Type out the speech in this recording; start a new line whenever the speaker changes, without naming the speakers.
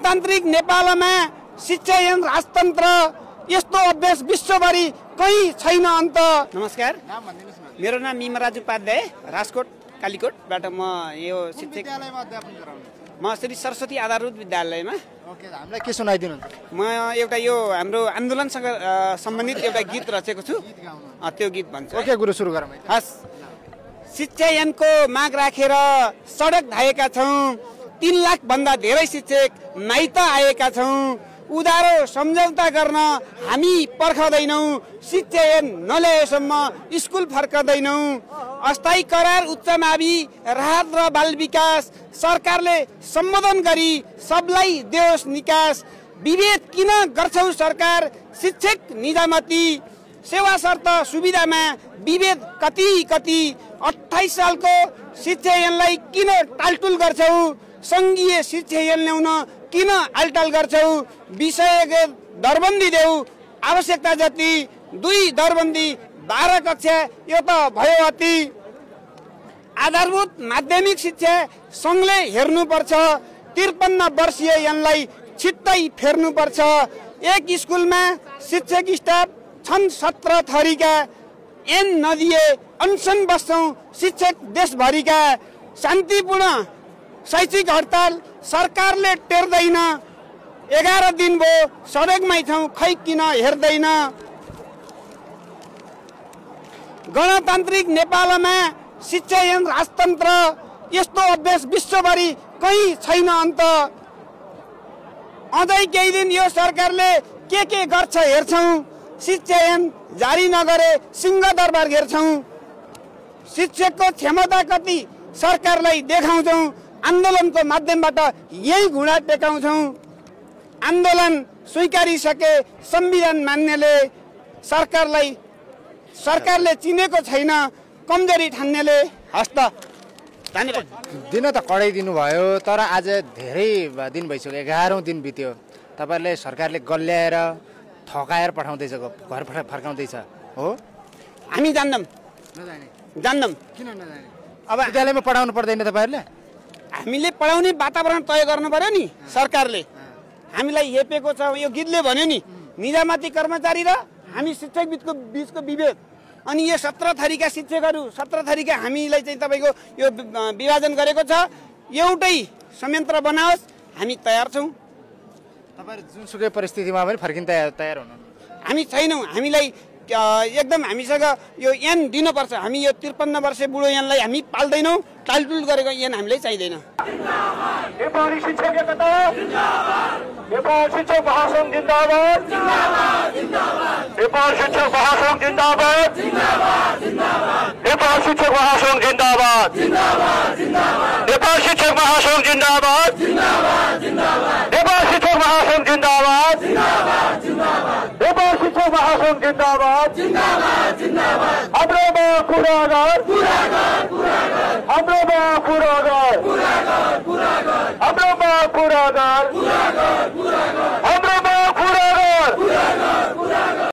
गणतान्त्रिक नेपालमा शिक्षा एवं राजतन्त्र यस्तो अभ्यास विश्वभरि कहीँ छैन अन्त। नमस्कार, मेरो नाम मिमराज उपाध्याय, राजकोट कालीकोटबाट म यो शिक्षक
विद्यालयमा अध्यापन गराउने।
म श्री सरस्वती आधारभूत विद्यालयमा।
ओके, हामीलाई के सुनाइदिनुहुन्छ?
म एउटा यो हाम्रो आन्दोलनसँग सम्बन्धित एउटा गीत रचेको छु, त्यो गीत भन्छु।
ओके गुरु, सुरु गरौँ।
हस्। शिक्षा ऐनको माग राखेर सडक धाएका छौँ, 3 लाख भन्दा धेरै शिक्षक माइत आएका छौँ। उधारो सम्झौता गर्न हामी पर्खदैनौँ, शिक्षा ऐन नल्याएसम्म स्कुल फर्कदैनौँ। अस्थायी करार, उच्च मावि, राहत र बाल विकास सरकारले सम्बोधन गरी सबलाई देओस् निकास। विभेद किन गर्छौ सरकार शिक्षक निजामती, सेवा शर्त सुविधामा विभेद कति कति। 28 सालको शिक्षा ऐनलाई किन टालटुल गर्छौ, सङ्घीय शिक्षा ऐन ल्याउन किन आलटाल गर्छौ। विषयगत दरबन्दी देऊ आवश्यकता जति, 2 दरबन्दी 12 कक्षा यो त भयो अति। आधारभूत माध्यमिक शिक्षा सङ्घले हेर्नुपर्छ, 53 वर्षीय ऐनलाई छिट्टै फेर्नुपर्छ। एक स्कुलमा शिक्षक स्टाफ छन् 17 थरीका, ऐन नदिए अनसन बस्छौँ शिक्षक देशभरिका। शान्तिपूर्ण शैक्षिक हडताल सरकारले टेर्दैन, 11 दिन भयो सडकमै छौँ खै किन हेर्दैन। गणतान्त्रिक नेपालमा शिक्षा एवं राजतन्त्र यस्तो अभ्यास विश्वभरि कहीँ छैन अन्त। अझै केही दिन यो सरकारले के गर्छ हेर्छौँ, शिक्षा ऐन जारी नगरे सिंहदरबार घेर्छौँ। शिक्षकको क्षमता कति सरकारलाई देखाउँछौँ, आन्दोलनको माध्यमबाट यही घुँडा टेकाउँछौँ। आन्दोलन स्वीकारिसके संविधान मान्नेले सरकारले चिनेको छैन, कमजोरी ठान्नेले। हस्त धन्यवाद।
दिन त कडै दिनुभयो, तर आज धेरै दिन भइसक्यो, 11औं दिन बित्यो। तपाईँहरूले सरकारले गल्याएर थकाएर पठाउँदैछ, घर फर्काउँदैछ हो।
हामी जान्दैनौँ।
किन नजाने?
अब
विद्यालयमा पढाउनु पर्दैन तपाईँहरूले?
हामीले पढाउने वातावरण तय गर्नु पर्यो नि। सरकारले हामीलाई हेपेको छ, यो गीतले भन्यो नि, निजामती कर्मचारी र हामी शिक्षक बीचको विभेद। अनि यो 17 थरीका शिक्षकहरू, 17 थरीका हामीलाई चाहिँ तपाईँको यो विभाजन गरेको छ। एउटै संयन्त्र बनाओस्, हामी तयार छौँ।
तपाईँहरू जुनसुकै परिस्थितिमा पनि फर्किन तयार हुनु?
हामी छैनौँ, हामीलाई एकदम हामीसँग यो ऐन दिनुपर्छ। हामी यो 53 वर्षे बुढो ऐनलाई हामी पाल्दैनौँ, टालटुल गरेको ऐन हामीलाई चाहिँदैन।
नेपाली शिक्षक एकता जिन्दाबाद, नेपाल शिक्षक महासंघ जिन्दाबाद, नेपाल शिक्षक महासंघ जिन्दाबाद, नेपाल शिक्षक महासंघ जिन्दाबाद, नेपाल शिक्षक महासंघ जिन्दाबाद, नेपाल शिक्षक महासंघ जिन्दाबाद, नेपाल शिक्षक महासंघ जिन्दाबाद। हाम्रोमा कुरा गर, हाम्रोमा कुरा गर, हाम्रोमा कुरा गर, हाम्रो